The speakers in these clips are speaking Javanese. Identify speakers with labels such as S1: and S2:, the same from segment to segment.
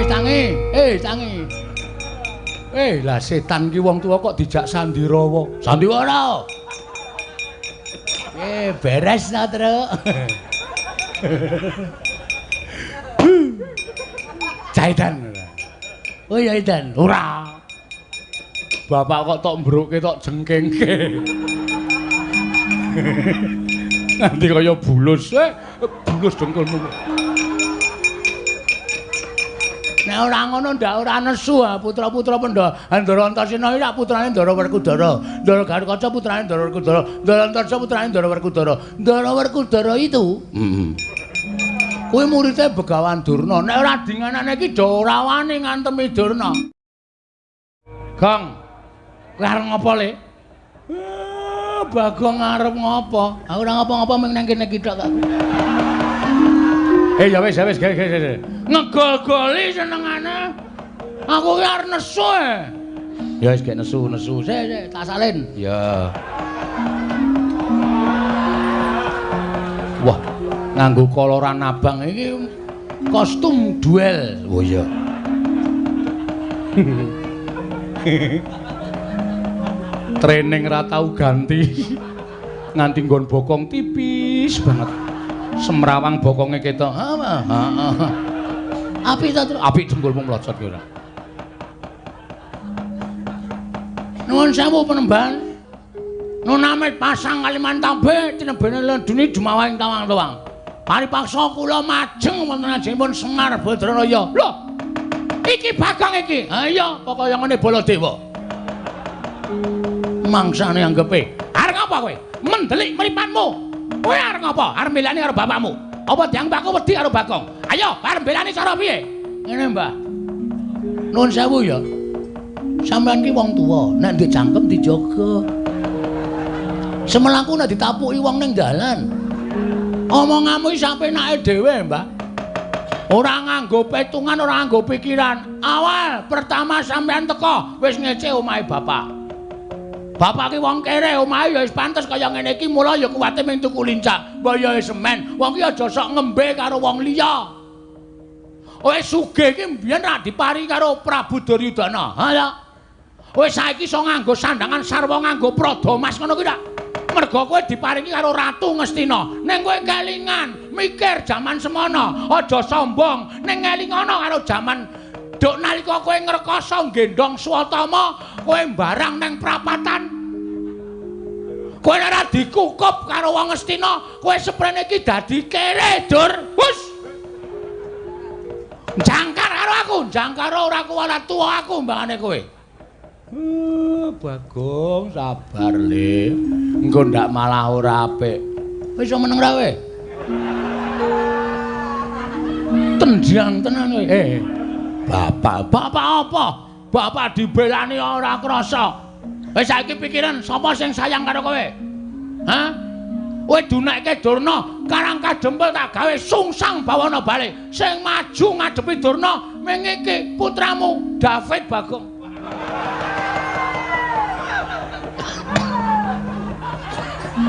S1: Tangi. Lah setan ki wong tuwa kok dijak Sandiwara. Sandiwara. Beres ta, Truk. Jaidan. Oh ya Idan. Ora. Bapak kok tok mbruke tok jengkengke. Nanti kaya bulus, bulus dengkulmu. Nek ora ngono ndak ora nesu putra-putra Ndara Antaséna iki putrane Ndara Werkudara. Ndara Garukaca putrane Ndara Werkudara. Ndara Antarsa putrane Ndara Werkudara. Ndara Werkudara itu. Kuwi muridé Begawan Durna. Nek ora dinganane iki do ora wani ngantemi Durna. Gong. Kowe arep ngopo, Le? Bagong arep ngopo? Aku ora ngopo-ngopo mung nang kene iki tok kok. Ya wis. Ngegol-goli senengane. Aku ki arep nesu Ya wis gek nesu. Sik, tak salin. Ya. Wah, nganggo koloran abang iki kostum duel. Oh iya. Training ra tau ganti. Nganti nggon bokong tipis banget. Semrawang bokonge ketok. Apik ta, Truk? Apik dengkulmu mlocot ki ora. Nuwun sewu penemban. Nun amit pasang Kalimantan B tinebene leduni Jumawahing tawang-tawang. Paripaksa kula majeng wonten ajengipun Semar Badraraya. Lho. Iki Bagong iki. Ha iya, kaya ngene Baladewa. Mangsane anggepe. Arep ngapa kowe? Mendelik mripanmu. Kowe arep ngapa? Arep mbelani karo bapakmu. Apa diang mbakku wedi karo Bagong? Ayo, arep mbelani cara piye? Ngene, Mbah. Nuwun sewu ya. Sampeyan ki wong tuwa, nek ndek cangkem dijaga. Semelaku nek ditapuki wong ning dalan. Omonganmu iki sapenake dhewe, Mbah. Ora nganggo petungan, ora nganggo pikiran. Awal pertama sampeyan teko wis ngece omahe bapak. Bapak ki wong kere, omahe ya wis pantes kaya ngene iki, mula ya kuwate ming tuku lincah, bayahe semen. Wong ki aja sok ngembe karo wong liya. Kowe sugih ki mbiyen ra dipari karo Prabu Duryudana. Ha ya. Kowe saiki iso nganggo sandangan sarwa nganggo prada mas ngono kuwi ta? Mergo kowe diparingi karo Ratu Ngastina. Ning kowe kelingan mikir jaman semono, aja sombong. Ning ngelingono karo jaman dok nalika kowe ngrekoso gendong Swatama, kowe mbarang nang prapatan. Kowe ora dikukup karo wong Ngastina, kowe seprene iki dadi kere, Dur. Wus. Jangkar karo aku, jangkar ora kuwala tuwa aku mbangane kowe. Bagong sabar, Le. Engko ndak malah ora apik. Wis iso meneng ra kowe? Tendian tenan kowe. Bapak apa? Bapak dibelani ora krasa. Wis saiki pikiran sapa sing sayang karo kowe? Hah? Kowe dunekke Durna, karang kadempel tak gawe sungsang bawana bali. Sing maju ngadepi Durna ming iki putramu David Bagong.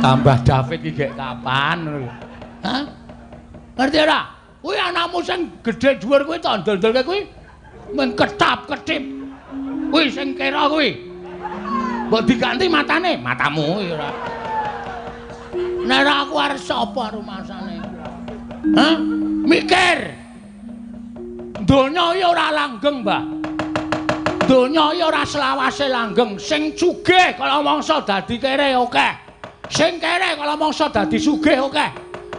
S1: Tambah David iki gek kapan? Hah? Ngerti ora? Kuwi anakmu sing gedhe dhuwur kuwi to ndol-ndolke kuwi. Men ketap-ketip. Kuwi sing kira kuwi. Mbok diganti matane, matamu ya ora. Nek aku arep sapa rumasane? Hah? Mikir. Donya ya ora langgeng, Mbah. Donya ya ora selawase langgeng. Sing sugih kala mangsa dadi kere akeh. Sing kere kala mangsa dadi sugih akeh.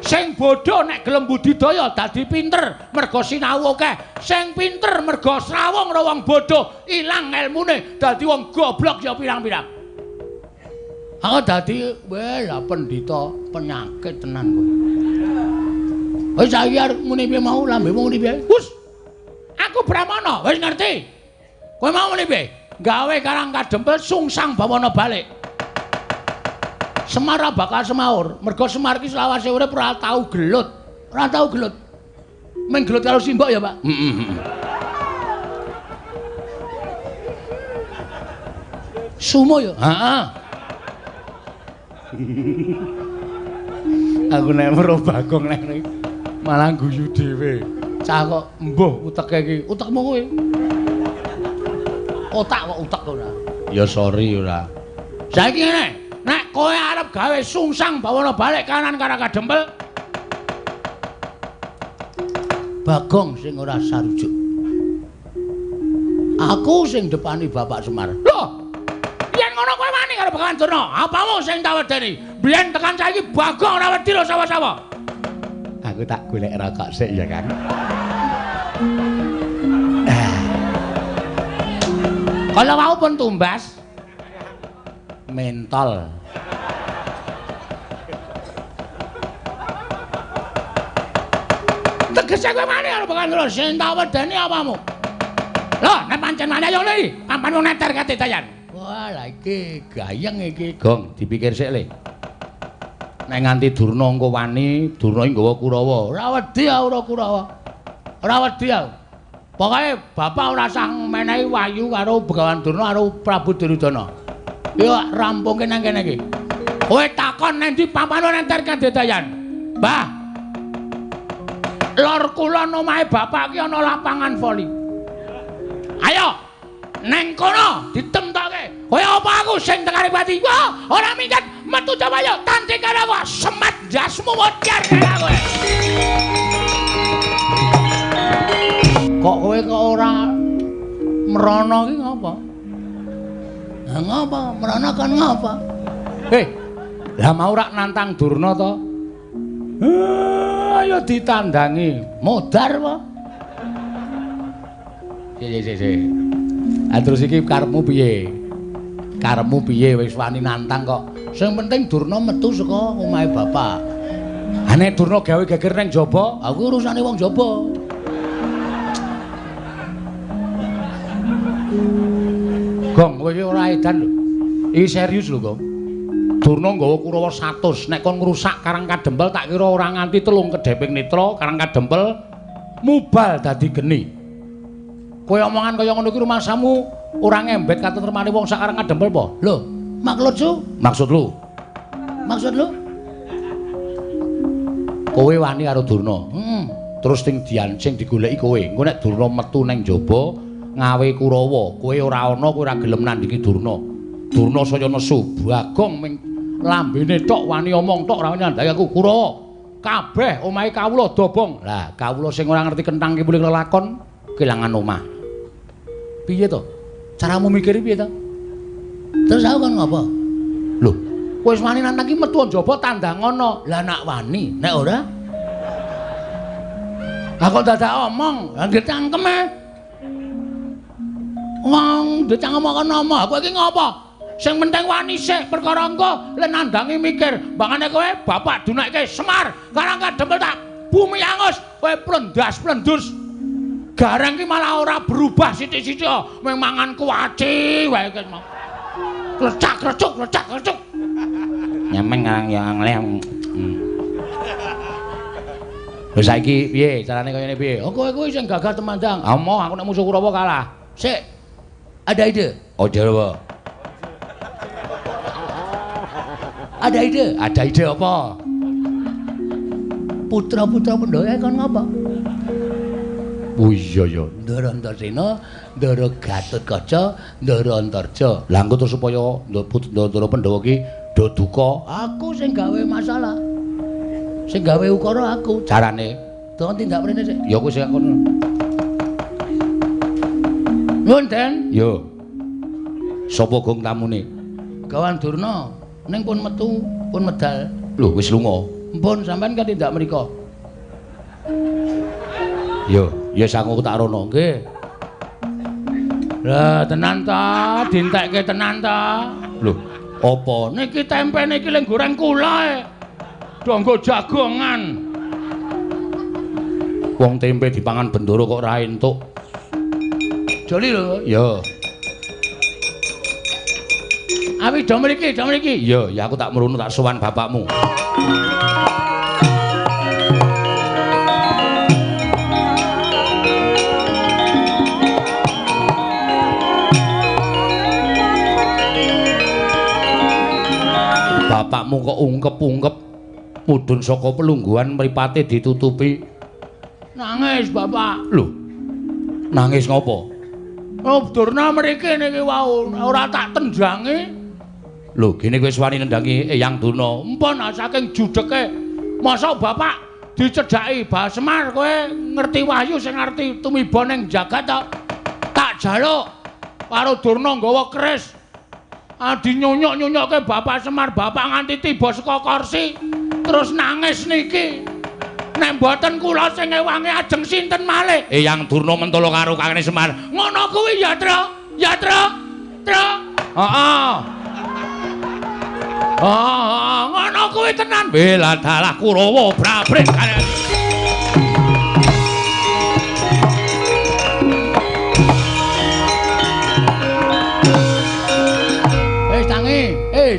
S1: Sing bodho nek gelem budidaya dadi pinter merga sinau akeh. Sing pinter merga srawung karo wong bodho ilang elmune dadi wong goblok ya pirang-pirang. Aku dadi lah pendhita penyakit tenan kowe. Wis saiki arep muni piye mau lambemu muni piye? Wus. Aku Brahmana, wis ngerti. Kowe mau muni piye? Gawe karang kadempel sungsang bawana balik. Semar bakal semaur, mergo Semar ki selawase urip ora tau gelut. Ora tau gelut. Men gelut karo simbok ya, Pak? Sumo ya? Heeh. Aku nek weruh Bagong nek malah guyu dhewe. Cah kok mbuh uteke iki. Utekmu kuwi. Otak kok utek ora. Ya sorry ora. Saiki ngene, nek kowe arep gawe sungsang bawana balik kanan karo kadempel. Bagong sing ora sarujuk. Aku sing depani Bapak Semar. Loh. Yen ngono kowe wani karo Bengawan Durna. Apamu sing tak wedeni? Biyen tekan saiki Bagong ora wedi lho sapa-sapa. Aku tak golek rokok sik ya, Kang. Kalau mau pun tumbas mentol. Tegese kowe mani karo Bengawan Durna sing tak wedeni apamu? Lho, nek pancen mani ayo iki, papan wong neter kate dayan. Wah, lah iki gayeng iki, Gong, dipikir sik le. Nek nganti Durna engko wani, Durna iki nggawa Kurawa. Ora wedi ora Kurawa. Ora wedi aku. Pokoke bapak ora usah menehi wayu karo Bengawan Durna karo Prabu Duryudana. Yo rampungke nang kene iki. Kowe takon nang ndi papan enter Kadedayan. Mbah. Lor kula omahe bapak ki ana lapangan voli. Ayo neng kono ditemtoke. Kaya apa aku sing tekani pati. Wah, ora minggat metu Jawaya tanti karo aku semet jasmu mocar karo kowe. Kok kowe kok ora merana ki ngapa? Lah ngapa? Merana kan ngapa? Lah mau rak nantang Durna to? Ayo ditandangi. Modar apa? Si. Terus iki karepmu piye? Karepmu piye wis wani nantang kok. Sing penting Durna metu saka omahe bapak. Nek Durna gawe geger ning jaba, aku urusane wong jaba. Gong, kowe iki ora edan lho. Iki serius lho, Gong. Durna nggawa Kurawa 100. Nek kon ngrusak Karang Kadempel tak kira ora nganti 3 kedheping netra Karang Kadempel mubal dadi geni. Kowe omongan kaya ngono iki rumangsamu ora ngembet katentremane wong sak Karang Kadempel apa? Lho, maksud lu? Maksud lu? Kowe wani karo Durna. Terus sing sing digoleki kowe. Engko nek Durna metu ning jaba ngawe Kurawa, kowe ora ana, kowe ora gelem nandingi Durna. Durna saya nesu, Bagong ming lambene tok wani omong tok ora nyandhaki aku. Kurawa, kabeh omahe kawula dobong. Lah, kawula sing ora ngerti kentang ki mulih lelakon kelangan omah. Piye to? Caramu mikir piye to? Terus aku kan ngapa? Lho, kowe wis wani nantang ki metu njaba tandangono. Lah nak wani, nek ora aku dadak omong, nggih cangkeme. Wong decang omong-omong, kowe iki ngapa? Sing penting wani sik perkara engko len nandangi mikir. Bangane kowe bapak dunakke Semar, Karang Kadempel tak bumi angus, kowe plendas-plendus. Gareng ki malah ora berubah sithik-sithik, mung mangan kuwaci wae ki mau. Klecak-klecuk. Nyemeng ngarang yang lem. Lho saiki piye carane kaya ngene piye? Oh kowe sing gagah temandang. Amoh aku nek musuh Kurawa kalah. Sik. Ada ide? Ide apa? Ada ide? Ada ide apa? Putra-putra Pandhawa kon ngapa? Oh iya ya. Ndara Antarsena, Ndara Gatotkaca, Ndara Antarja. Lah engko terus supaya Ndara Pandhawa ki do duka, aku sing gawe masalah. Sing gawe ukara aku. Carane? Don tindak mrene sik. Ya kowe sing kono. Nuwun, Den. Yo. Sapa Gong tamune? Gawan Durna. Ning pun metu, pun medal. Lho, wis lunga. Mpun sampean kan tindak mriku. Yo, ya sangu tak rono, nggih. Lah tenan ta, dintekke tenan ta. Lho, apa niki tempe niki ling goreng kula. Donggo jagongan. Wong tempe dipangan Bendoro kok ora entuk. Joli lho. Ya. Awi do mriki. Ya aku tak mrono tak sowan bapakmu. Bapakmu kok ungkep-ungkep mudhun saka pelungguhan mripate ditutupi. Nangis, Bapak.
S2: Lho. Nangis ngopo?
S1: Oh, Durna mriki niki wau ora tak tendhangi.
S2: Lho, gene kowe wani nendangi Eyang Durna.
S1: Mpun saking judeke. Masa Bapak dicedhaki Basemar kowe ngerti wahyu sing ngerti tumiba ning jagat to. Tak jaluk karo Durna nggawa keris. Dinyonyok-nyonyokke Bapak Semar, Bapak nganti tiba saka kursi terus nangis niki. Nek mboten kula sing ewange ajeng sinten malih?
S2: Eyang Durna mentolo karo Kakang Semar.
S1: Ngono kuwi ya, Tru. Ya, Tru. Tru. Heeh. Ngono kuwi tenan.
S2: Bela dalah Kurawa brabrik.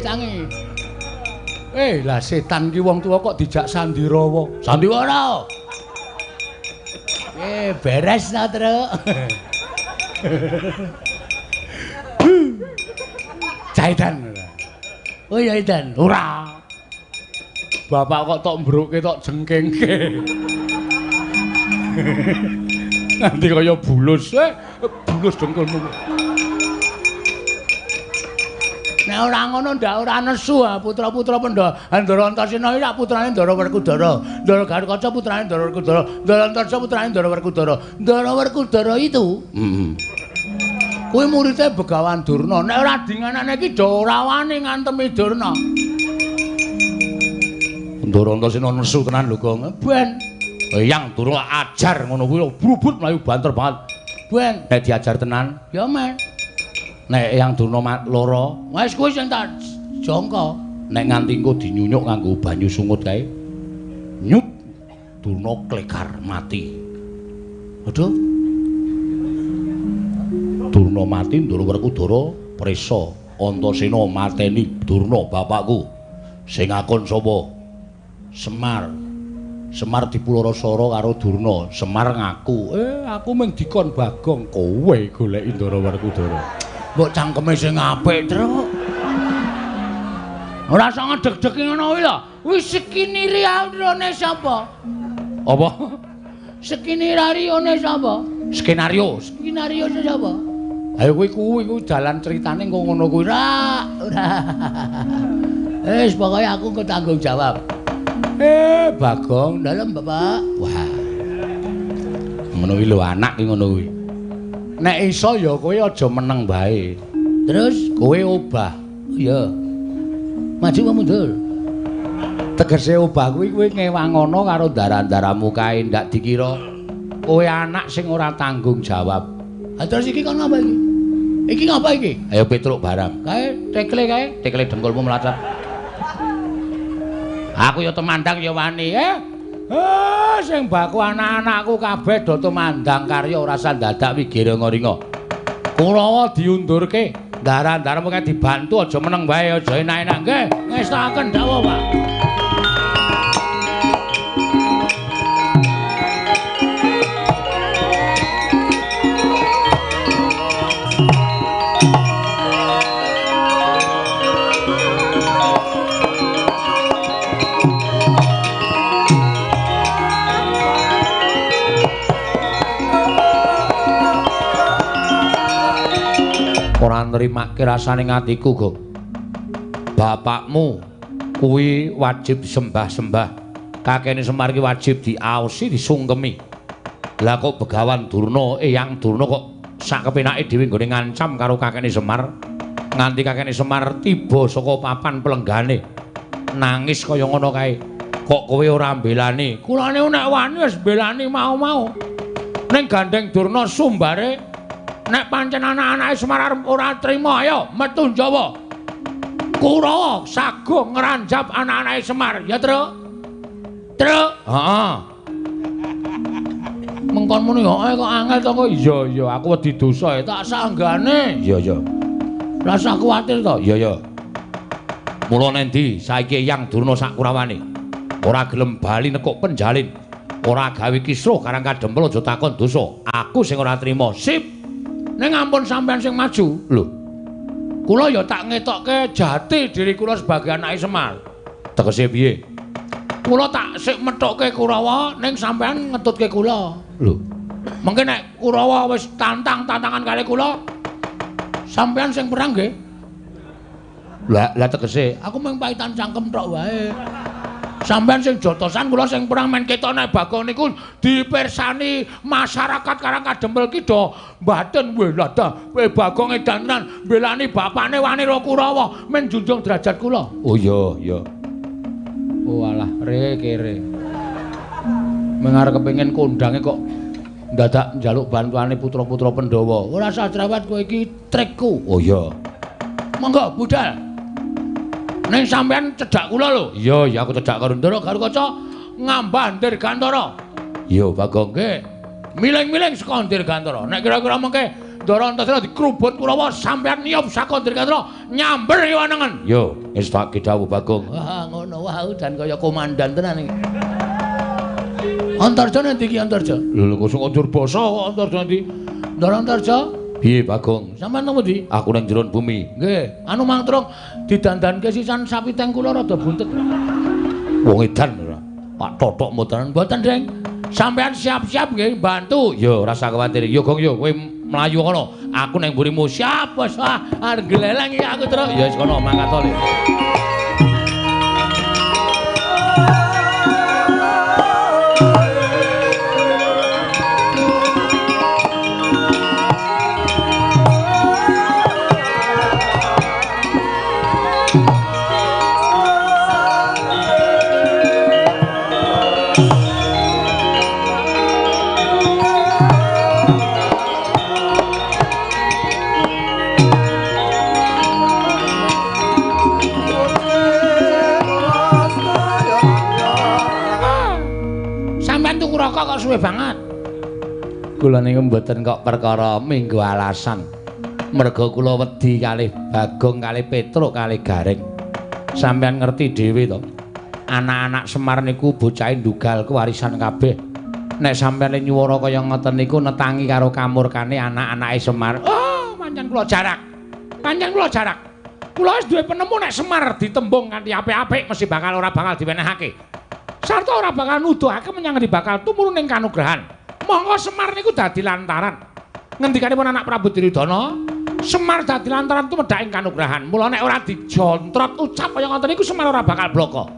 S1: Tangi. Lah setan ki wong tuwa kok dijak Sandiwara. Sandiwara. Beres ta, Tru. Jaidan. Oh ya Jaidan. Ora. Bapak kok tok mbruke tok jengkengke. Nanti kaya bulus, bulus dengkulmu. Nek ora ngono ndak ora nesu putra-putra Ndara Antasena iki rak putrane Ndara Werkudara. Ndara Garukaca putrane Ndara Werkudara. Ndara Antarsa putrane Ndara Werkudara. Ndara Werkudara itu. Kuwi muridé Begawan Durna. Nek ora dinganane iki do ora wani ngantemi Durna.
S2: Ndara Antasena nesu tenan lho, Gong.
S1: Ben.
S2: Eyang Durna ajar ngono kuwi brubut mlayu banter banget.
S1: Ben,
S2: nek diajar tenan,
S1: ya men.
S2: Nek Eyang Durna lara,
S1: wis kuwi sing tak jangka.
S2: Nek nganti engko dinyunyuk nganggo banyu sungut kae. Nyut Durna klekar mati. Aduh. Durna mati, Ndara Werkudara prisa Antasena mateni Durna bapakku. Sing ngakon sapa? Semar. Semar dipulorosara karo Durna. Semar ngaku, aku mung dikon Bagong, kowe goleki Ndara Werkudara.
S1: Mbok cangkeme sing apik, Truk. Ora usah ngedeg-degi ngono kuwi lho. Wis skenario-ne sapa?
S2: Apa?
S1: Skenario-ne sapa?
S2: Skenario.
S1: Skenario sapa?
S2: Ayo kuwi dalan critane kok ngono kuwi.
S1: Ora. Wis pokoke aku ketanggung jawab.
S2: Bagong
S1: dalem, Bapak.
S2: Wah. Ngono kuwi lho anak ki ngono kuwi. Nek iso ya kowe aja meneng bae.
S1: Terus
S2: kowe obah.
S1: Iya. Maju apa mundur?
S2: Tegese obah kuwi kowe ngewangono karo ndara-ndaramu kae ndak dikira kowe anak sing ora tanggung jawab.
S1: Terus iki kon apa iki? Iki ngapa iki?
S2: Ayo petruk barang.
S1: Tekle
S2: dengkulmu melacat. Aku ya temandang ya wani,
S1: sing baku anak-anakku kabeh do temandang karya ora usah dadak wigire ngoringa. Kurawa diundurke, ndara-ndaramu kae dibantu aja meneng bae aja enak-enak nggih. Ngestaken dawuh, Pak.
S2: ora nrimake rasane ngatiku, Gong. Bapakmu kuwi wajib sembah-sembah. Kakene Semar ki wajib diaosi, disungkemi. Lah kok Begawan Durna, Eyang Durna kok sak kepenake dhewe nggone ngancam karo kakene Semar. Nganti kakene Semar tiba saka papan pelenggane. Nangis kaya ngono kae. Kok kowe ora mbelani?
S1: Kulane nek wani wis mbelani mau-mau. Ning gandeng Durna sumbare nek pancen anak-anake Semar ora trima ayo metu Jawa. Kurawa sagung ngranjap anak-anake Semar, ya, Truk? Truk?
S2: Heeh.
S1: Mengkon muni kok angel to kok. Iya, aku wedi dosa tak sanggane.
S2: Iya.
S1: Ora usah kuwatir to.
S2: Iya. Mula nendi saiki Eyang Durna sak kurawane. Ora gelem bali nekuk penjalin. Ora gawe kisruh karang kadempel aja takon dosa. Aku sing ora trima.
S1: Sip. Ning ampun sampean sing maju.
S2: Lho.
S1: Kula ya tak ngetokke jati diri kula sebagai anake Semar.
S2: Tegese piye?
S1: Kula tak sik methukke Kurawa ning sampean ngetutke kula.
S2: Lho,
S1: Mengke nek Kurawa wis tantangan kali kula, sampean sing perang nggih.
S2: lah tegese
S1: Aku mung paitan cangkem tok wae. Sampean sing jotosan kula sing perang men ketok nek Bagong niku dipirsani masyarakat Karang Kadempel ki do mbaten weh ladah Bagong edanan belani bapakne Wanira Kurawa men junjung derajat kula.
S2: oh iya.
S1: Oh alah kere. Mengar kepengin kondange kok dadak njaluk bantuane putra-putra Pandhawa. Ora sadrawat kowe iki trikku.
S2: Oh iya.
S1: Monggo budal. Ning sampean cedhak kula lho.
S2: Iya, aku cedhak karo
S1: Ndara Garukaca ngambah Dirgantara.
S2: Iya, Bagong.
S1: Nggih. Miling-miling saka Dirgantara. Nek kira-kira mengke Ndara Antasena dikrubut Kurawa sampean niyop saka Dirgantara nyamber wanengen.
S2: Yo, wis tak dawuh Bagong.
S1: Wah, ngono wae dan kaya komandan tenan iki. Antarja nanti iki Antarja.
S2: Lho kok sing njur basa kok Antarja ndi?
S1: Ndara Antarja,
S2: Piye Bagong?
S1: sampean nang ndi?
S2: Aku nang jero bumi.
S1: Nggih, anu mangtrung didandanke sisan sapi teng kula rada buntut.
S2: Wong edan ora. Pak totok motoran.
S1: Mboten, Deng. Sampean siap-siap nggih bantu.
S2: Yo, rasa kuwatir. Yo, Gong yo, kowe mlayu kono. Aku nang mburimu siap wis. Arep gleleng iki aku terus. Ya wis kono mangkat to.
S1: Kok suwe banget.
S2: Kula niku mboten kok perkara minggu alasan. Merga kula wedi kalih Bagong kalih Petruk kalih Garing. Sampeyan ngerti dhewe to. Anak-anak Semar niku bocah ndugal kewarisan kabeh. Nek sampeyan nyuwara kaya ngoten niku netangi karo kamurkane anak-anake Semar.
S1: Oh, pancen kula jarak. Kula wis duwe penemu nek Semar ditembung kanthi apik-apik mesti ora bakal diwenehake. Sarta ora bakal nuduhake menyang bakal tumurun ing kanugrahan. Monggo Semar niku dadi lantaran. Ngendikanipun anak Prabu Duryudana, Semar dadi lantaran tumedhak ing kanugrahan. Mula nek ora dijontrot ucap kaya ngoten niku Semar ora bakal bloko.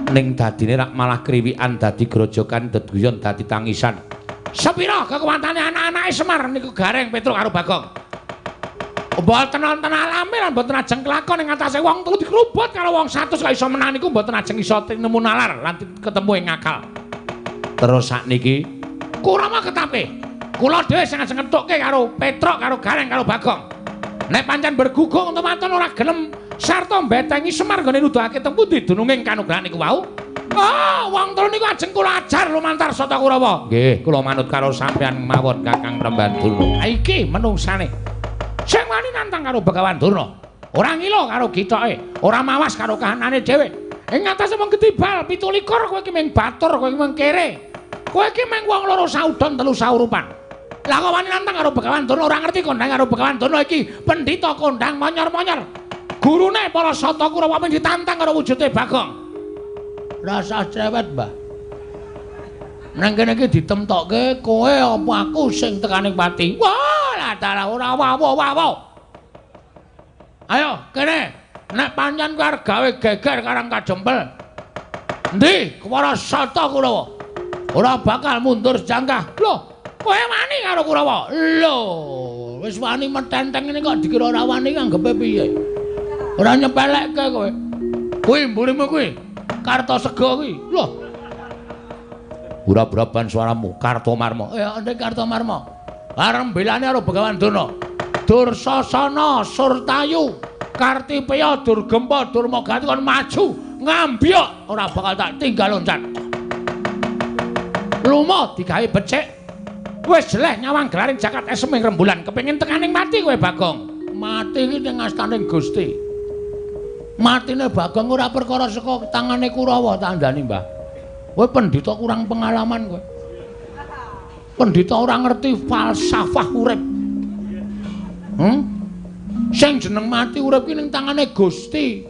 S1: Ning dadine rak malah kriwikan dadi grojokan deguyon dadi tangisan. Sepira kekuwatane anak-anake Semar niku Gareng Petruk karo Bagong. Mboten wonten alami lan mboten ajeng kelakon ing atase wong telu dikrubut karo wong 100 kok iso menang niku mboten ajeng iso nemu nalar lan ketemu ing akal. Terus sakniki Kurama ketape. Kula dhewe sing ajeng ngethukke karo Petruk karo Gareng karo Bagong. Nek pancen bergugung temanten ora gelem sarta mbetengi Semar nggone nuduhake teng pundi dununging kanugrahan niku wau. Oh, wong telu niku ajeng kula ajar lumantar Sata Kurawa. Nggih, kula manut karo sampeyan mawon Kakang Prambadurna. Ha iki menungsane sing wani nantang karo Begawan Durna. Ora ngilo karo gitoke, ora mawas karo kahanane dhewe. Ing ngatasé wong ketibal 17 kowe iki mung batur, kowe iki mung kere. Kowe iki mung wong loro saudon telu saurupan. Lah kok wani nantang karo Begawan Durna ora ngerti kondang karo Begawan Durna iki pendhita kondang monyor-monyor. Gurune para Sata Kurawa mung ditantang karo wujude Bagong. Rasa cerewet, Mbah. Nang kene iki ditemtokke kowe apa aku sing tekaning pati. Wah, latara ora wawo. Ayo, kene. Nek pancen kowe arep gawe geger Karang Kadempel. Endi para Sata Kurawa? Ora bakal mundur jangkah. Lho, kowe wani karo Kurawa? Lho, wis wani metenteng ngene kok dikira ora wani anggepe piye? Ora nyepelekke kowe. Kuwi mburimu kuwi. Kartosega kuwi. Lho, ura-uraban suaramu Kartomarma. Ya, ndek Kartomarma. Arep belane karo Begawan Durna. Dursasana, Surtayu, Kartipeya, Durgempa, Durmagati kon maju ngambyok ora bakal tak tinggal loncat. Lumo digawe becik. Wis jeleh nyawang gelaring jagat eseming rembulan kepengin tekaning mati kowe Bagong. Mati iki ning astaning Gusti. Matine Bagong ora perkara saka tangane Kurawa tandani, Mbah. Kowe pendhita kurang pengalaman kowe. Pendhita ora ngerti falsafah urip. Sing jeneng mati urip ki ning tangane Gusti.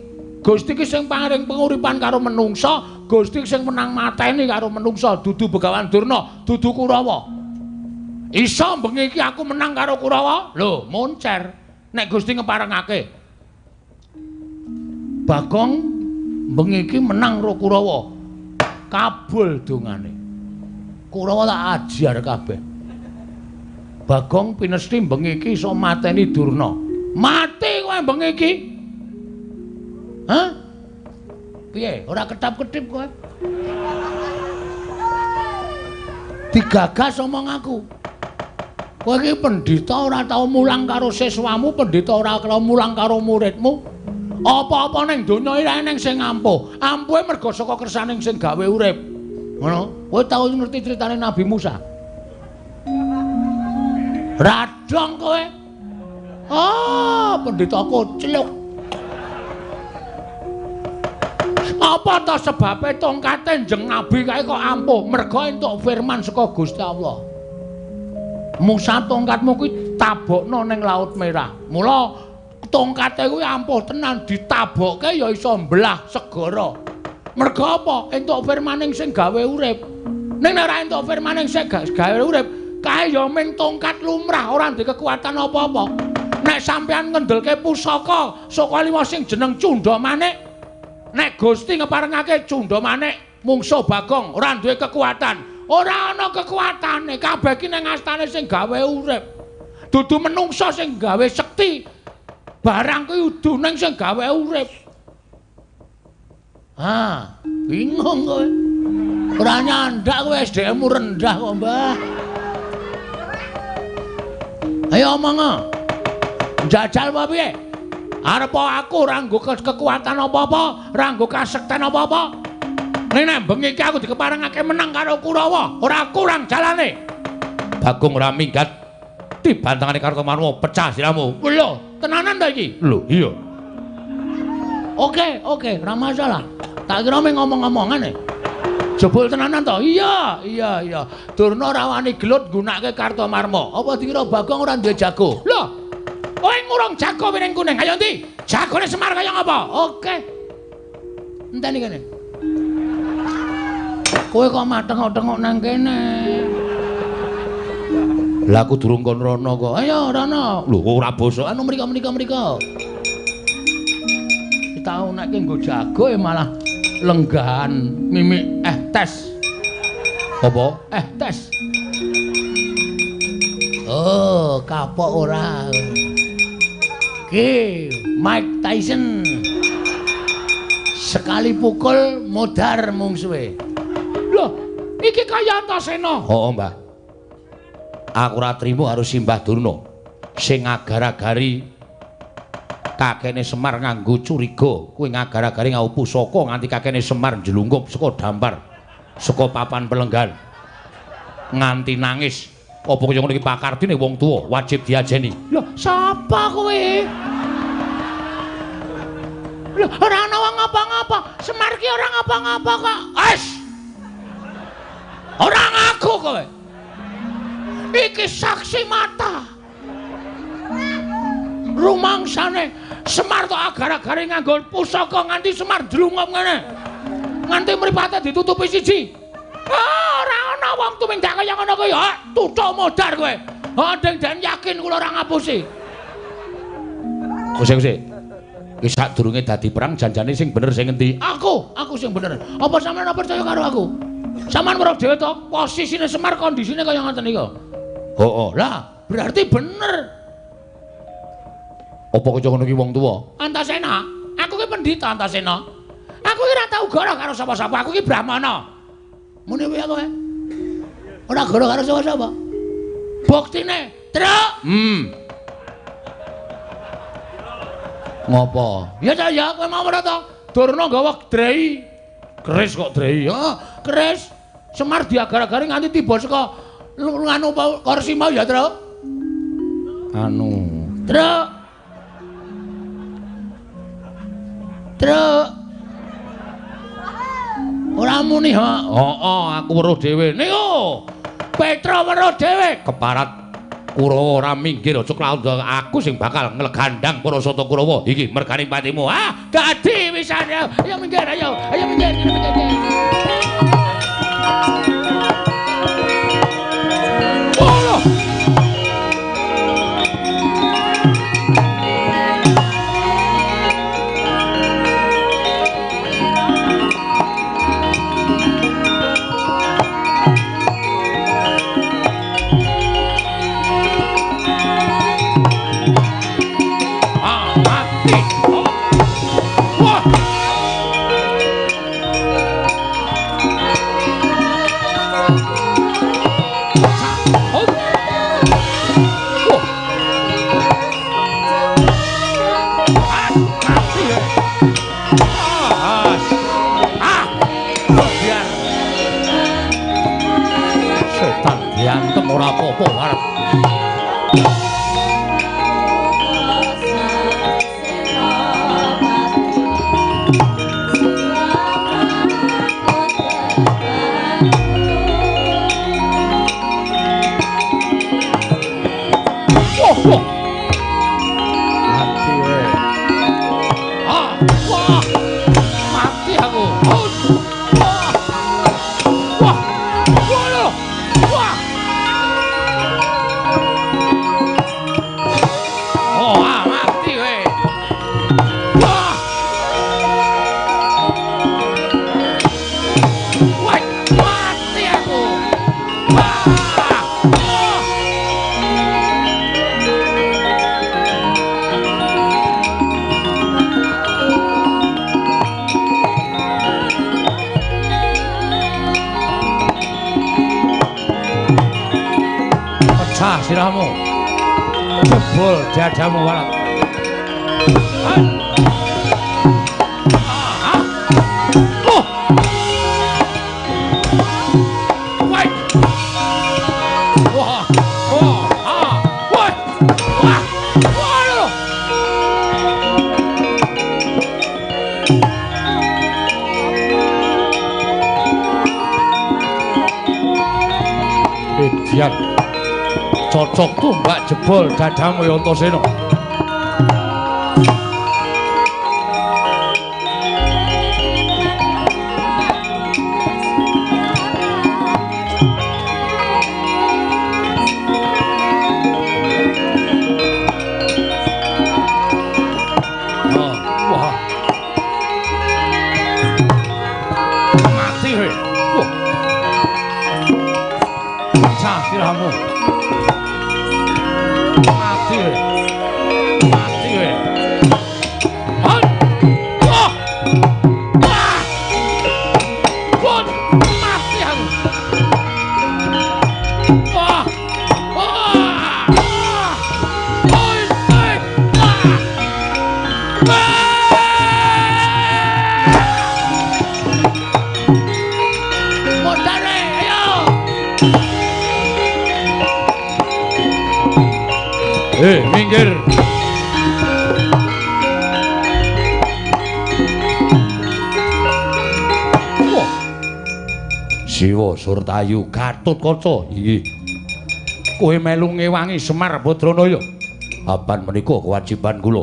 S1: Gusti ki sing paring penguripan karo menungsa, Gusti sing menang mateni karo menungsa dudu Begawan Durna, dudu Kurawa. Iso bengi iki aku menang karo Kurawa? Lho, moncer. Nek Gusti ngeparengake. Bagong bengi iki menang karo Kurawa. Kabul dongane. Kurawa tak ajar kabeh. Bagong pinesti bengi iki iso mateni Durna. Mati kowe bengi iki. Hah? Piye? Ora ketap-ketip kowe? Digagas omong aku. Kowe iki pendhita ora tau mulang karo siswamu, pendhita ora tau mulang karo muridmu. Apa-apa ning donya iki eneng sing ampuh. Ampuhe mergo saka kersaning sing gawe urip. Ngono. Kowe tau ngerti critane Nabi Musa? Radong kowe. Pendhita kocluk. Apa to sebabe tongkate njeng nabi kae kok ampuh? Mergo entuk firman saka Gusti Allah. Musa tongkatmu kuwi tabokno ning Laut Merah. Mula tongkate kuwi ampuh tenan ditabokke ya iso mbelah segara. Mergo apa? Entuk firmaning sing gawe urip. Ning nek ora entuk firmaning sing gawe urip, kae ya ming tongkat lumrah ora ndek kekuatan apa-apa. Nek sampean ngendelke pusaka saka lima sing jeneng Cunda Manik, nek Gusti ngeparengake Cunda Manik, mungsuh Bagong ora duwe kekuatan. Ora ana kekuatane, kabeh iki ning astane sing gawe urip. Dudu menungsa sing gawe sekti. Barang kuwi udune sing gawe urip. Bingung kowe. Ora nyandak kowe SDM-mu rendah kok, Mbah. Ayo omong. Jajal apa piye? Arep aku ora nggo kekuatan apa-apa, ora nggo kasekten apa-apa. Nek bengi iki aku dikeparengake menang karo Kurawa, ora kurang jalane. Bagong ora minggat. Dibantangane Kartomarma pecah siramu. Lho, tenanan ta iki? Lho, iya. Oke, ora masalah. Tak kira mung ngomong-ngomongan jebul tenanan to? Iya. Durna ora wani gelut nggunakake Kartomarma. Apa dikira Bagong ora duwe jago? Lho, kowe ngurung jago piring kuning. Ayo ndi? Jagone Semar kaya ngapa? Oke. Enteni kene. Kowe kok mateng-tengok nang kene. Lah aku durung kon rono kok. Ayo rono. Lho ora basa anu mriko. Tau nek nggo jago malah lenggahan mimik tes. Apa? Tes. Oh, kapok ora. Ki, Mike Tyson. Sekali pukul modar mungsuhe. Loh, iki kaya Antasena. Oh, Mbah. Aku ora trimo harus simbah Durna. Sing ngagar-agari kakene Semar nganggo curiga. Kuwi ngagar-agari ngau pusaka nganti kakene Semar njlungkup saka dampar, saka papan pelenggan. Nganti nangis. Apa kaya ngono iki pakardine wong tuwa wajib diajeni. Lho, sapa kowe? Lho, ora ana wong ngapa-ngapa. Semar ki ora ngapa-ngapa kok. Ora ngaku kowe. Iki saksi mata. Rumangsane Semar tok agar-agare nganggo pusaka nganti Semar drungup ngene. Nganti mripate ditutupi siji. Ora ana wong tumindak kaya ngono kuwi. Tuthuk modar kowe. Den yakin kula ora ngapusi. Kusik. Ki sadurunge dadi perang janjane sing bener sing endi? Aku sing bener. Apa sampeyan ora percaya karo aku? Sampeyan weruh dhewe to posisine Semar kondisine kaya ngoten niku. Lah, berarti bener. Apa kaya ngono ki wong tuwa? Antasena, aku ki pendhita Antasena. Aku ki ora tau goro karo sapa-sapa, aku ki brahmana. Mune wae kowe. Ora goro karo sapa-sapa. Buktine, Truk. Ngopo? Ya kowe mau ora to? Durna gawa drei. Keris kok drei. Keris. Semar diagar-agari nganti tiba saka anu kursi mau ya, Truk. Truk. Ora muni, aku weruh dhewe. Niku Petra weruh dhewe keparat
S2: Kurawa ora minggir aja klaudha aku sing bakal nglegandhang para sata Kurawa iki merganing patimu. Ah, dadi wisan ya. Ayo minggir ayo. Ayo minggir. Oh! Diantem ora apa-apa arep. Mati we. Wah. Mati aku. Wah. Mati we. Wah. Mati aku. Pecah sirahmu. Jebol dadamu walat. Edian cocok tumbak jebol dadamu Antasena. Mati we. Pecah sirahmu. Mati we. Mati we. Mati aku. Mondare, ayo. Minggir. Siwa Surtayu Gatotkaca. Iki. Kowe melu ngewangi Semar Badranaya. Apan menika kewajiban kula.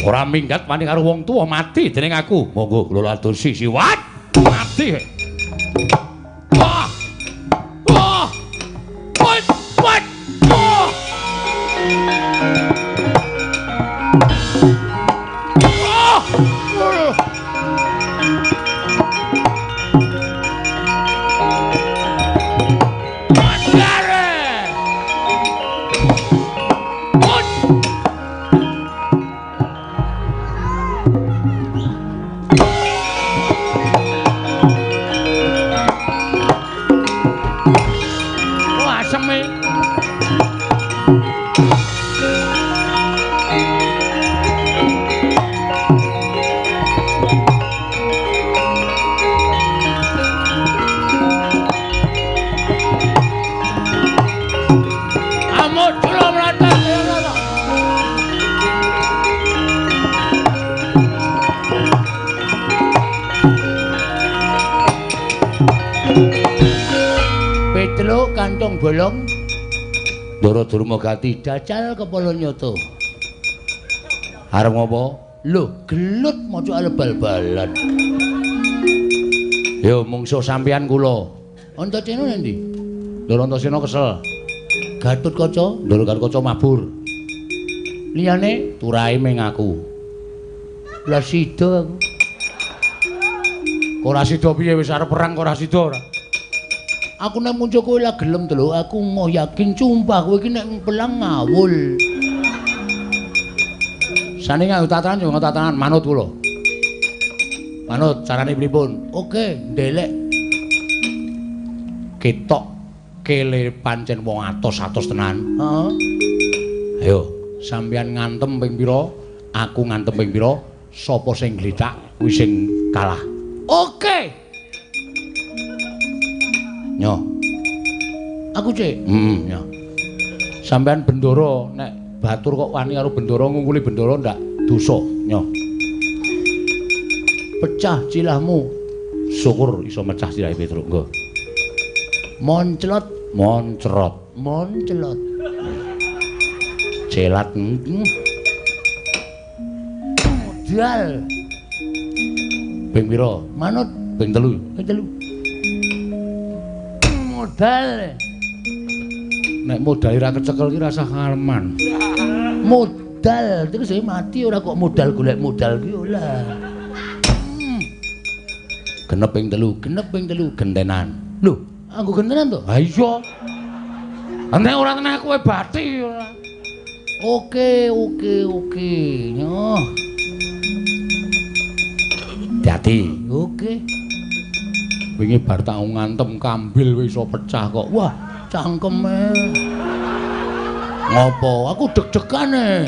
S2: Ora minggat wani karo wong tuwa mati dening aku. Monggo kula atursi siwat. Mati. Wah. Wah. What? What? Wah. Ndara Durmagati dacal kepala nyoto. Arep ngopo? Lho, gelut maca bal-balan. Yo mungsuh sampeyan kula. Antasena endi? Ndara Antasena kesel. Gatotkaca, Ndara Gatotkaca mabur. Liyane turahe ming aku. Lah sida aku. Ora sida piye wis arep perang kok ora sida ora. Aku nek muncul kowe lah gelem delok aku mau yakin sumpah kowe iki nek pelang ngawul. Sane nganggo tatanan yo nganggo tatanan manut kula. Manut carane pripun? Oke, ndelek. Ketok kele pancen wong atos-atos tenan. Heeh. Ayo, sampeyan ngantem ping pira? Aku ngantem ping pira? Sapa sing glithak kuwi sing kalah. Oke. Nyo. Aku cek. Nyo. Sampeyan bendoro nek batur kok wani karo bendoro ngungkuli bendoro ndak dosa, Nyo. Pecah cilahmu. Syukur iso mecah cilahe Petruk, nggo. Monclot, monclot. Celat. Modal. Ping pira? Manut ping 3. Modal. Nek modal ora kecekel ki rasa kalman. Modal terus mati ora kok modal golek modal ki ora. Genep ping 3 gentenan. Lho, aku gentenan to? Ha iya. Nek ora tenan kowe bati ora. Oke. Nyo. Hati-hati. Oke. Wingi bar tak ngantem kambil wis iso pecah kok. Wah, cangkeme. Ngopo? Aku deg-degan e.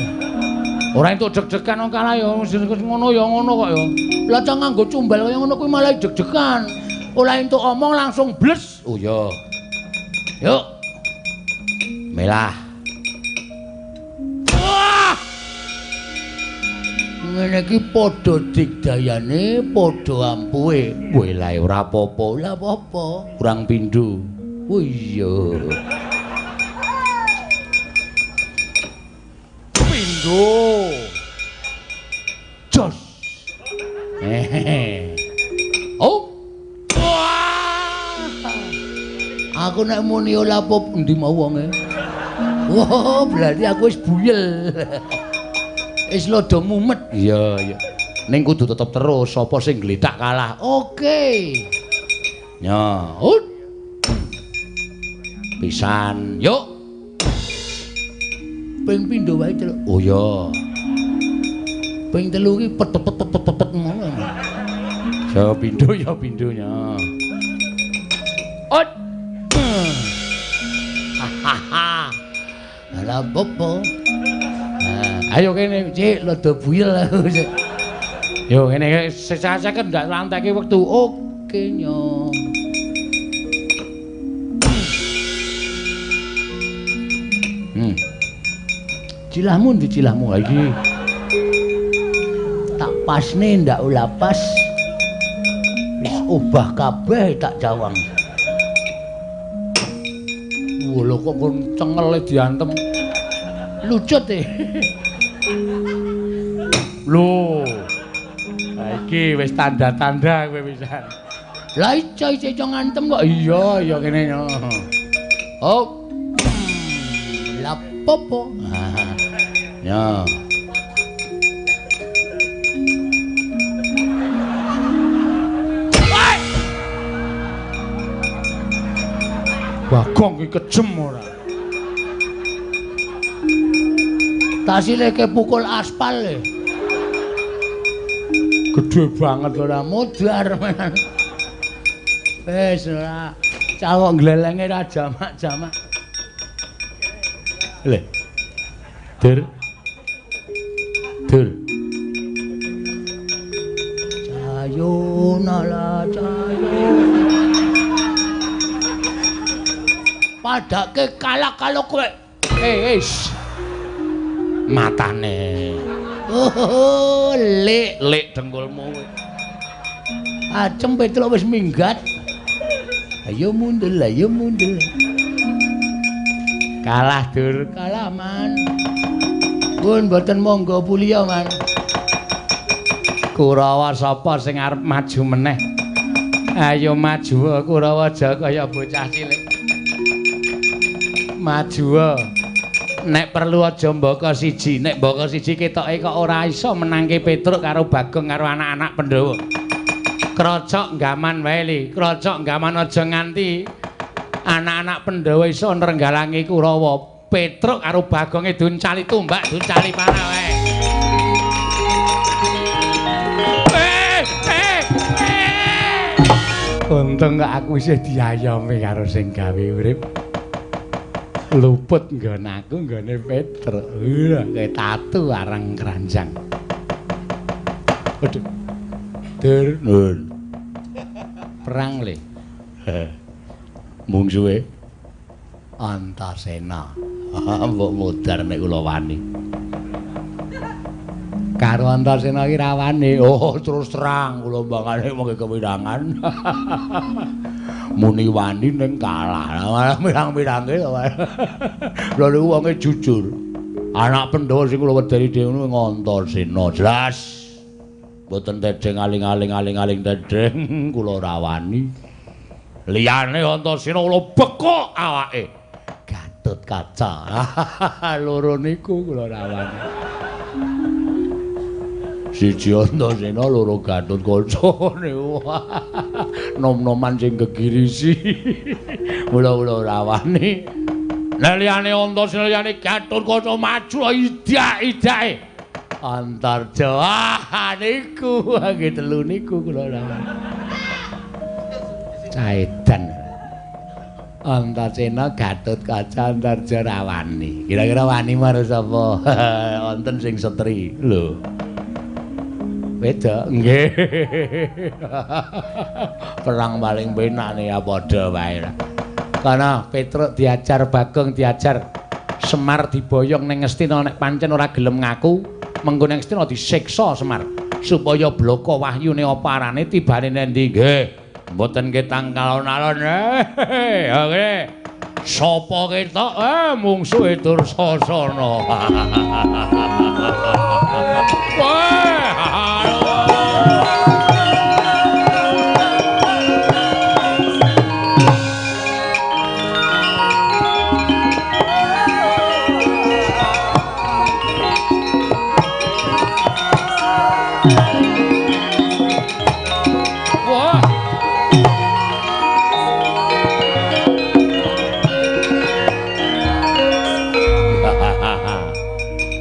S2: Ora entuk deg-degan kok kalah ya ngono ya ngono kok ya. Lah cang nganggo cumbal kaya ngono kuwi malah deg-degan. Ora entuk omong langsung bles. Oh ya. Yuk. Melah. Ngene iki padha digdayane, padha ampuhe. Kowe lae ora apa-apa, lha apa-apa. Kurang pindho. Oh iya. Pindho. Jos. Oh. Aku nek muni ora apa endi mau wonge. Wah, berarti aku wis buyel. Wis lodo mumet. Iya. Ning kudu tetep terus sapa sing glethak kalah. Oke. Nyaut. Pisan. Yuk. Ping pindho wae, Cuk. Oh iya. Ping 3 ki pet ngono. Ya pindho nya. Ot. Hahaha. Ala popo. Ayo kene, Cik, lodo buyel aku, Cik. Yo kene sesake ndak lanteke wektu. Oke, Nyo. Cilahmu ndi cilahmu iki? Tak pasne ndak ula pas. Wis obah kabeh tak jawang. Lho kok kon cengele diantem. Lucut e. Lho. Iki wis tanda-tanda kowe pisan. Lah ijo ngantem kok iya kene yo. Oh. La popo. Ya. Bagong iki kejem ora. Tasile kepukul aspal e. Gedhe banget ora modar. Wis ora cawok glelenge ra jamak-jamak. Le. Dur. Cayo nala cayo. Padake kalah kalau kowe. Wis. Matane. Oh, lek dengkulmu kowe. Acem Petruk wis minggat. Ayo mundur.
S1: Kalah dur, kalah man. Pun mboten monggo puliya man. Kurawa sapa sing arep maju meneh? Ayo maju Kurawa aja kaya bocah cilik. Maju. Nek perlu aja mbaka siji, nek mbaka siji ketoke kok ora iso menangke Petruk karo Bagong karo anak-anak Pandhawa. Krocok gaman wae li, krocok gaman aja nganti anak-anak Pandhawa iso nrenggalangi Kurawa. Petruk karo Bagonge duncali tumbak, duncali panah wae. Untung kok aku isih diayomi karo sing gawe urip. Luput nggon aku nggone Petruk. Kayak tatu arang keranjang. Waduh. Dur nun. Perang le. Mungsuhe Antasena. Mbok modar nek kula wani. Karo Antasena ki rawane. Oh, terus terang kula mbangane mengke kewirangan. Muni wani ning kalah. Malah mirang-mirange to. Lha niku wonge jujur. Anak Pandhawa sing kula wedani dhewe Antasena jelas. Mboten tedeng aling-aling tedeng kula rawani. Liyane Antasena kula bekok awake. Gatut kaca. Loro niku kula rawani. Siji Antasena loro Gatut kaca niku. Nom-noman sing gegirisi. Mula-mula rawani. Lah liyane Antasena liyane Gatut kaca maju idak-idake. Antarja niku nggih telu niku kula rawani. Caedan. Antasena Gatut kaca Antarja rawani. Kira-kira wani marang sapa? Wonten sing setri. Lho. Beda nggih. Perang paling penak ya padha wae. Karena Petruk diajar, Bagong diajar, Semar diboyong ning Ngastina nek pancen ora gelem ngaku, mengko ning Ngastina disiksa Semar supaya blaka wahyune oparane tibane nendi nggih. Mboten ketang kalon-alon. Nggih. Sapa ketok mungsuhe Dursasana.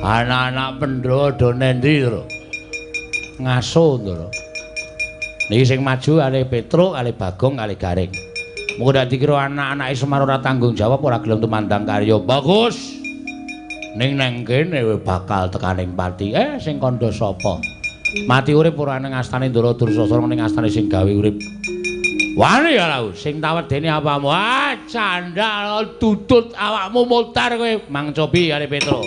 S1: Anak-anak Pandhawa do nendi to? Ngaso to. Niki sing maju kali Petruk, kali Bagong, kali Garing. Mengko dak dikira anak-anake Semar ora tanggung jawab, ora gelem tumandang karya. Bagus. Ning nang kene bakal tekaning pati. Sing kandha sapa? Mati urip ora ning astane Ndara Dursasana, ning astane sing gawe urip. Wani ya lho, sing tawedeni apamu? Candal tutut awakmu mutar kowe. Mang Cobi kali Petruk.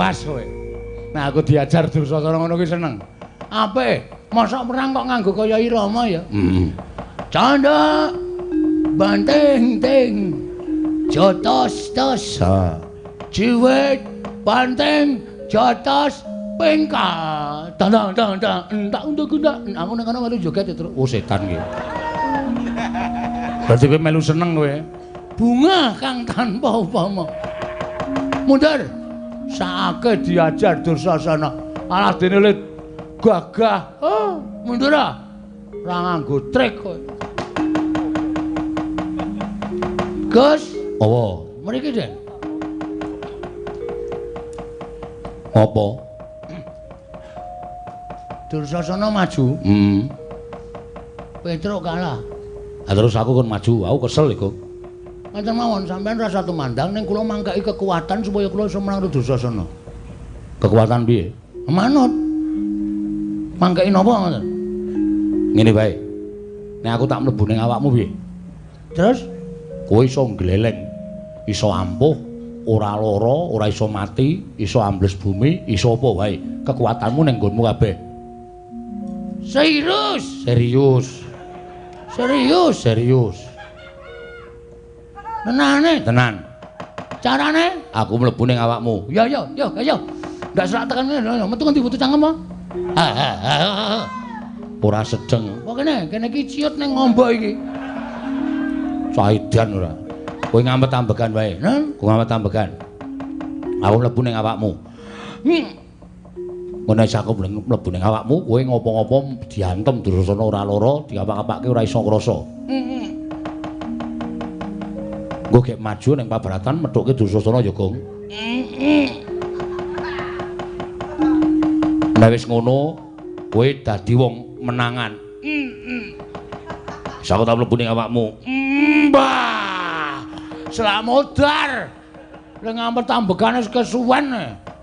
S1: Pas kowe. Nah aku diajar Dursasana ngono kuwi seneng. Apik, mosok perang kok nganggo kaya irama ya. Canda banteng ting jotos tos. Ciwit banteng jotos pengka. Tandang entak untuk gunda. Aku nang kono melu joget terus. Oh setan iki. Berarti kowe melu seneng kowe. Bunga kang tanpa upama. Mundur. Saake diajar Dursasana. Alah dene le gagah. Oh, mundur ah. Ora nganggo trik kowe. Gus,
S2: Apa?
S1: mriki, Den.
S2: Apa?
S1: Dursasana maju, Petruk kalah.
S2: Terus aku kon maju, aku kesel iku.
S1: Ngaten mawon sampean rasa tumandang ning kula mangkaki kekuatan supaya kula iso menang Dursasana.
S2: Kekuatan piye?
S1: Manut. Mangkaki napa ngoten?
S2: Ngene bae. Nek aku tak mlebu ning awakmu piye?
S1: Terus
S2: Kowe iso gleleng, iso ampuh, ora lara, ora iso mati, iso ambles bumi, iso apa wae. Kekuatanmu ning nggonmu kabeh.
S1: serius.
S2: Serius.
S1: Serius.
S2: Serius.
S1: Tenane.
S2: Tenan.
S1: Carane?
S2: Aku mlebu ning awakmu.
S1: Ya ya ya ya. Ndak serak tekan ngene, metu ngendi butuh cangkem apa?
S2: Ora sedeng.
S1: Kok kene iki ciut ning ngombo iki.
S2: Saidan ora. Kowe ngampet ambegan wae. Kowe ngampet ambegan. Aku mlebu ning awakmu. Ngono sak aku mlebu ning awakmu, kowe ngopo-ngopo diantem Dursasana ora lara, diapak-apake ora iso krasa. Nggo gek maju ning pabaratan methuke Dursasana ya, Gong. Nek wis ngono, kowe dadi wong menangan. Sak tak mlebu ning awakmu.
S1: Mbah. Selak modar. Ning ngampet ambegan wis kesuwen.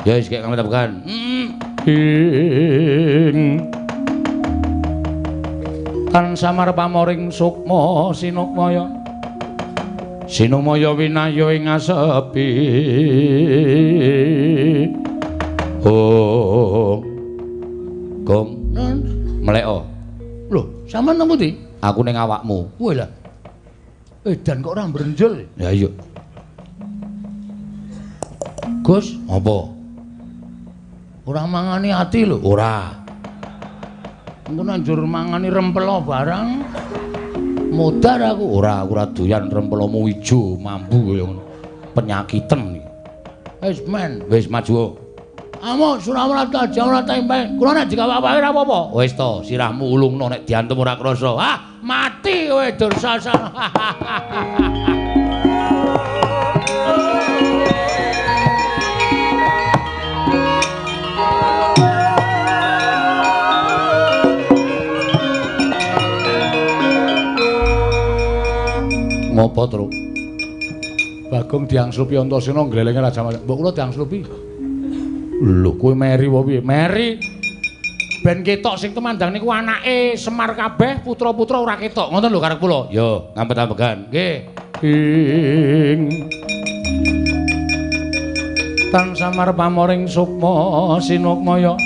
S2: Ya wis gek ngampet ambegan.
S1: Tan samar pamoring sukma sinukmaya.
S2: Sinumaya winayu ing asepi. Oh. Gong, mleko.
S1: Lho, sampean nang pundi?
S2: Aku ning awakmu.
S1: Kowe lah. Edan kok ora mbrenjel.
S2: Ya iya.
S1: Gus,
S2: Apa?
S1: ora mangani ati lho.
S2: Ora.
S1: Engko nanjur mangani rempelo barang. Modar aku.
S2: Ora, aku ora doyan rempelomu ijo, mambu kaya ngono. Penyakiten iki.
S1: Wis men.
S2: Wis maju.
S1: Amo Suramata ora tempe. Kula nek digawe-gawe ora apa-apa.
S2: Wis to, sirahmu ulungno nek diantem ora krasa.
S1: Ah, mati kowe Dursasana.
S2: Ngopo, Truk?
S1: Bagong diangslupi Antasena glelenge Raja Majapahit. Mbok kula diangslupi.
S2: Lho, kowe meri wae piye?
S1: Meri ben ketok sing temandang niku anake Semar kabeh, putra-putra ora ketok. Ngoten lho karep kula.
S2: Yo, ngampet ambegan.
S1: Nggih. Ing tan samar pamoring sukma sinukmaya.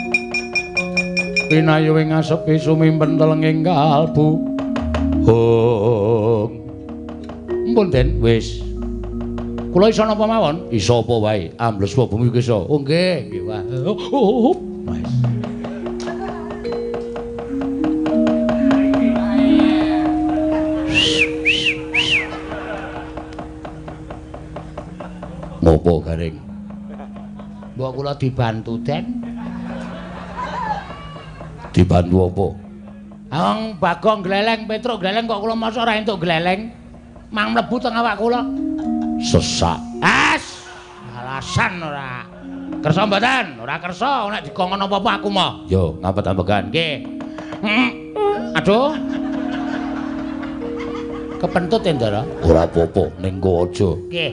S1: Pinayu ing asepi sumimpen telenging kalbu.
S2: Hong.
S1: Mpun Den,
S2: Wis.
S1: kula iso napa mawon?
S2: Iso apa wae? Ambles wae bumi iki iso.
S1: Oh nggih, nggih Pak.
S2: Wis. Ngopo garing?
S1: Mbok kula dibantu Den.
S2: Dibantu apa?
S1: Wong Bagong gleleng, Petruk gleleng kok kula masa ora entuk gleleng. Mang mlebu teng awak kula.
S2: Sesak.
S1: As, alasan ora. Kersa mboten? Ora kersa nek dikongkon apa-apa aku mah.
S2: Yo, ngampet ambegan.
S1: Nggih. Aduh. Kepentut ya, Ndara?
S2: Ora apa-apa, ning go aja.
S1: Nggih.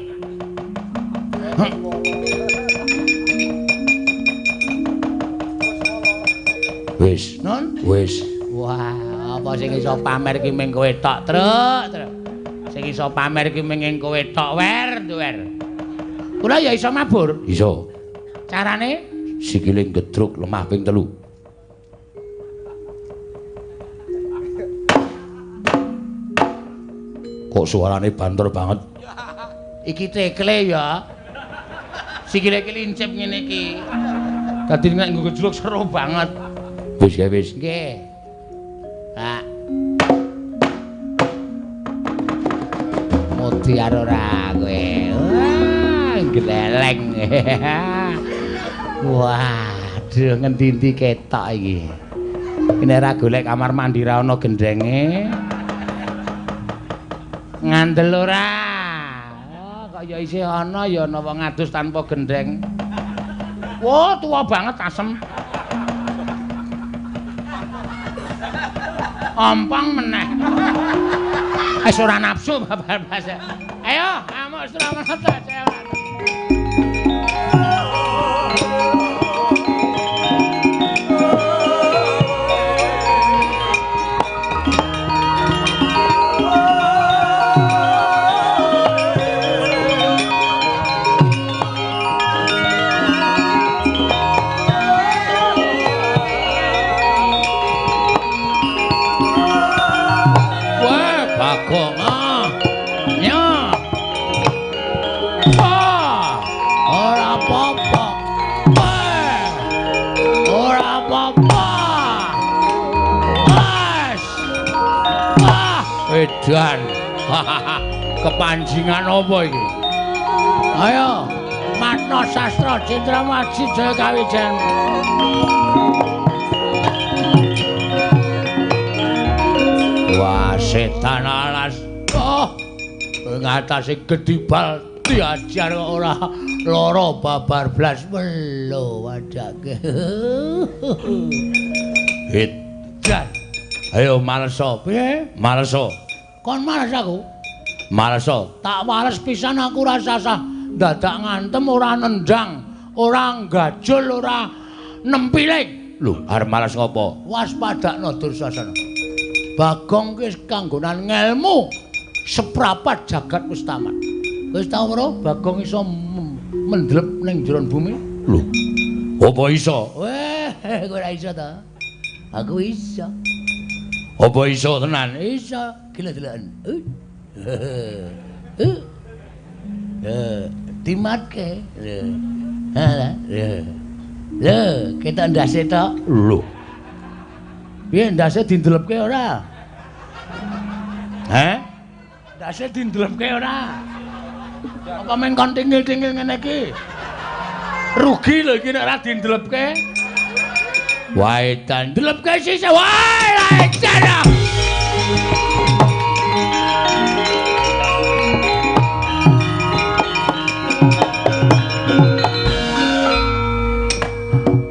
S2: Wis.
S1: Non?
S2: Wis.
S1: Wah, apa sing iso pamer ki mung kowe tok, Truk. Sing iso pamer ki mung kowe tok, wer. Kula ya iso mabur.
S2: Iso.
S1: Carane
S2: sikile gedruk lemah ping 3. Kok suarane banter banget.
S1: Iki tekle ya. Sikile iki lincip ngene iki. Dadi nek nggo gedruk seru banget.
S2: Wis ya wis.
S1: Nggih. Ha. Mutiar ora kowe. Wah, gleleng. Waduh, ngendi-endi ketok iki. Nek ora golek kamar mandi ra ono gendenge. Ngandel ora. Oh, kok ya isih ana ya ana wong adus tanpa gendeng. Wah, tua banget asem. Ompong meneh. Wis ora nafsu babar basa. Ayo, amuk sira menata. Edan. Kepanjingan apa iki? Ayo, Matna Sastra Cendrawasih Jaya Kawijan. Wah, setan alas. Oh, ngatasi gedibal diajar ora lara babar blas melo wadake. Edan. Ayo malesa, piye? Malesa. Kon males aku? Malesa. Tak males pisan aku rasa sah dadak ngantem ora nendang, ora gajul, ora nempiling. Lho, arep males ngopo? Waspadakno Dursasana. Bagong ki kanggonan ngelmu seprapat jagat wis tamat. Wis tau ora Bagong iso mendlep ning jero bumi? Lho. Apa iso? Weh, kowe ora iso ta? Aku iso. Apa iso tenan? Iso. Gila-gilaan. Dimatke. Lho, kita ndase tok. Lho. Piye ndase dindelepke ora? Heh? Ndase dindelepke ora? Apa men kon tingil-tingil ngene iki? Rugi lho iki nek ora dindelepke. Wae tan ndelepke sisa. Wae cara.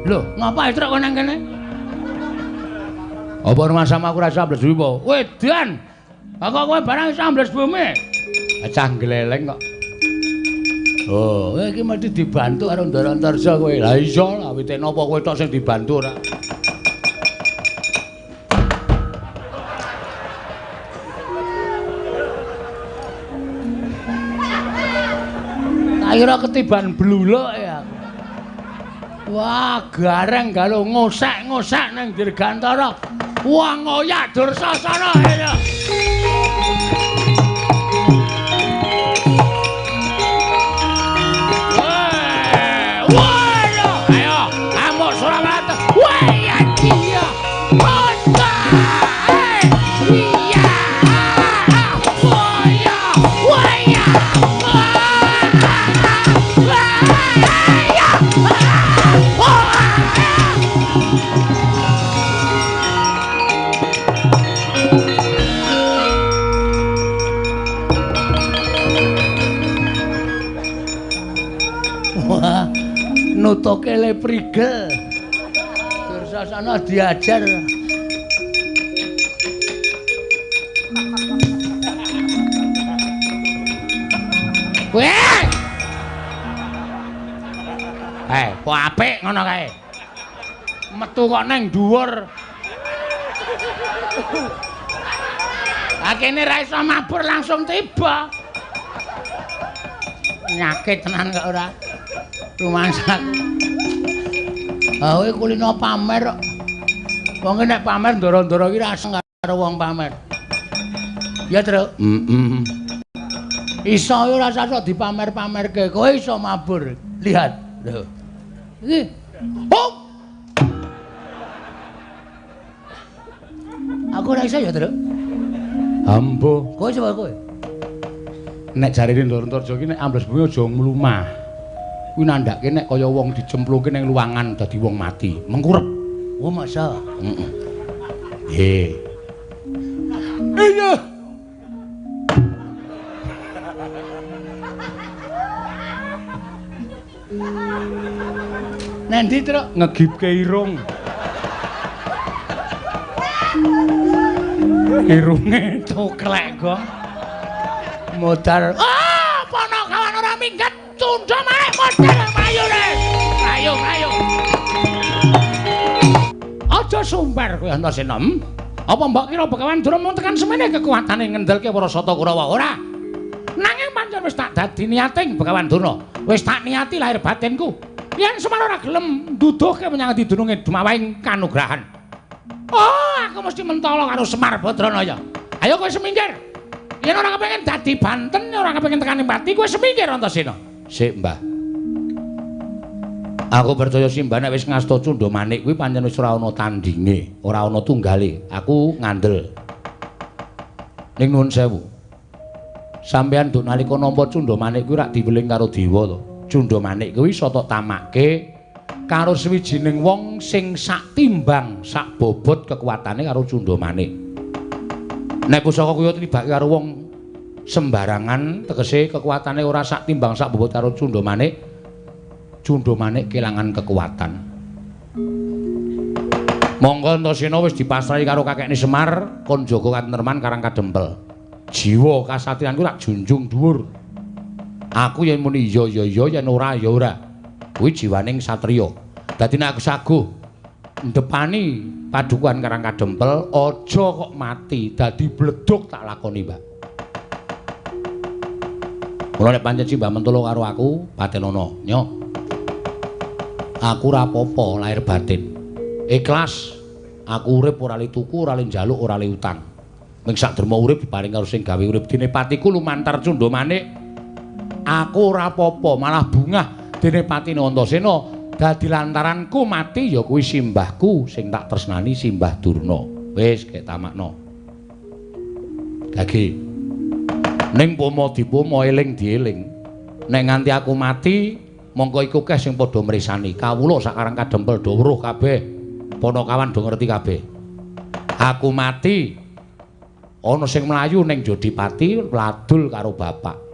S1: Lho, ngapain truk kok nang kene? Apa rumah sama aku rasa ambles bumi apa? Wedan! Kok kowe barang iso ambles bumi? Acah gleleng kok. Oh, iki mesti dibantu karo Ndara Antarja kowe. Lah iso, awite napa kowe tok sing dibantu ora? Tak kira ketiban bluluk ya. Wah, gareng galo ngosek-ngosek ning Dirgantara. Wah, ngoyak Dursasana ya. Nutuke le prigel. Dursasana diajar. Weh! Kok apik ngono kae? Metu kok nang dhuwur. Kene ra iso mabur langsung tiba. Nyakit tenan kok ora. Rumangsaku. Ah kowe kulino pamer kok. Wong nek pamer ndoro-ndoro iki ra seneng karo wong pamer. Ya, Tru. Iso yo ora usah dipamer-pamerke. Kowe iso mabur. Lihat. Lho. Iki. Hop. Aku ora iso ya, Tru.
S2: Ambo.
S1: Kowe coba kowe.
S2: Nek jarine Ndoro-Ndoro iki nek ambles bumi aja mlumah. Kuwi nandhake nek kaya wong dicempluke ning luwangan dadi wong mati, mengkurep.
S1: Oh, masa?
S2: He.
S1: Iya. Nanti Tru
S2: Ngegipke irung. Irunge coklek kok.
S1: modal. Ah, ponokawan ora minggat, tundha maneh modal mayune. Ayo, ayo. Aja sumber kowe Antasena. Apa mbok kira Begawan Durna mung tekan semene kekuatane ngendelke para Sata Kurawa ora? Nanging pancen wis tak dadi niating Begawan Durna. Wis tak niati lahir batinku. Yen Semar ora gelem nduduhke menyang didununge dumawahing kanugrahan. Oh, aku mesti mentolo karo Semar Badranaya. Ayo kowe semingkir. Yen ora kepengin dadi banten, ora kepengin tekani pati, kowe semingkir Antasena.
S2: Sik, Mbah. Aku percaya Simbah nek wis ngasta Cundha Manik kuwi pancen wis ora ana tandinge, ora ana tunggale. Aku ngandel. Ning nuwun sewu. Sampeyan nduk nalika nampa Cundha Manik kuwi rak diweling karo dewa to. Cundha Manik kuwi iso tok tamakke karo sawijining wong sing sak timbang, sak bobot kekuatane karo Cundha Manik. Nek pusaka kuwi tibake karo wong sembarangan, tegese kekuatane ora sak timbang, sak bobot karo Cundha Manik. Cundha Manik kelangan kekuatan. Monggo Antasena wis dipasrahi karo kakekne Semar kon jaga katentreman Karang Kadempel. Jiwa kasatriyanku tak junjung dhuwur. Aku yen muni iya ya iya, yen ora ya ora. Kuwi jiwaning satriya. Dadi nek aku saguh ndepani padukuhan Karang Kadempel, aja kok mati dadi bleduk tak lakoni, Mbak. Mula nek pancen Simbah mentolo karo aku, Patenana, nyo. Aku ora apa-apa lahir batin. Ikhlas. Aku urip ora le tuku, ora le njaluk, ora le utang. Ming sak derma urip diparing karo sing gawe urip dene patiku lumantar Cundha Manik. Aku ora apa-apa, malah bungah dene patine Antasena. Dadi lantaranku mati ya kuwi simbahku sing tak tresnani Simbah Durna. Wis kek tamakno. Gage. Ning pomo dipomo eling dieling. Nek nganti aku mati mongko iku keh sing padha mrisani. Kawula sak Karang Kadempel do weruh kabeh. Ponokawan do ngerti kabeh. Aku mati ana sing mlayu ning Jodipati ladul karo bapak.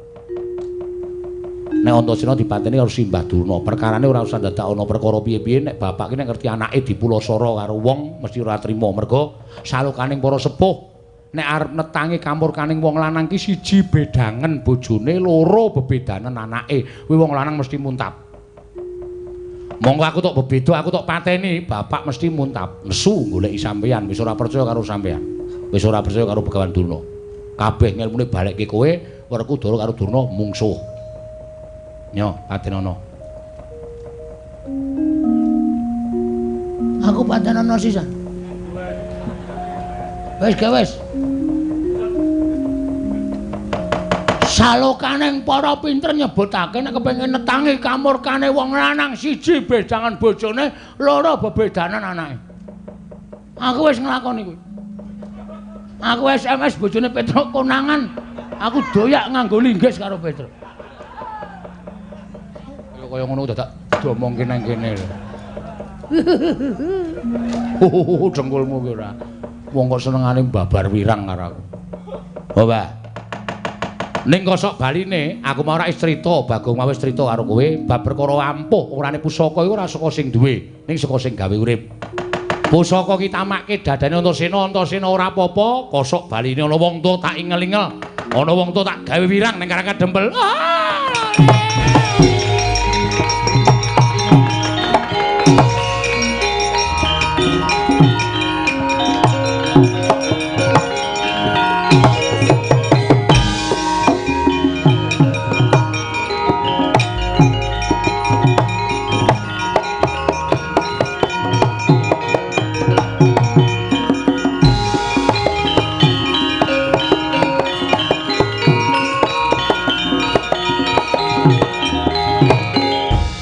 S2: Nek Antasena dipateni karo Simbah Durna, perkarane ora usah dadak ana perkara piye-piye nek bapak ki nek ngerti anake dipulasara karo wong mesti ora trima. Mergo salukaning para sepuh nek arep netangi kamurkaning wong lanang ki siji bedangen bojone, loro bebedanen anake. Kuwi wong lanang mesti muntap. Monggo aku tok bebeda, aku tok pateni, bapak mesti muntap. Nesu goleki sampeyan, wis ora percaya karo sampeyan. Wis ora percaya karo Begawan Durna. Kabeh ngelmune balekke kowe, Werkudara karo Durna mungsuh. Nyo, Patenana.
S1: Aku Patenana sisan. Wis ge wis. Salokaning para pinter nyebutake nek kepengin netangi kamurkane wong lanang siji bedangan bojone, loro bebedanan anake. Aku wis nglakoni kuwi. Aku SMS bojone Petruk konangan. Aku doyak nganggo linggis karo Petruk. Kaya ngono dadak diomongke nang kene. Dengkulmu ki ora. Wong kok senengane babar wirang karo aku. Oh, Mbah. Ning kosok baline aku mau ora crita, Bagong mau wis crita karo kowe bab perkara ampuh orane pusaka iku ora saka sing duwe, ning saka sing gawe urip. Pusaka ki tamakke dadane Antasena, Antasena ora apa-apa, kosok baline ana wong tuwa tak ingel-ingel, ana wong tuwa tak gawe wirang ning Karang Kadempel.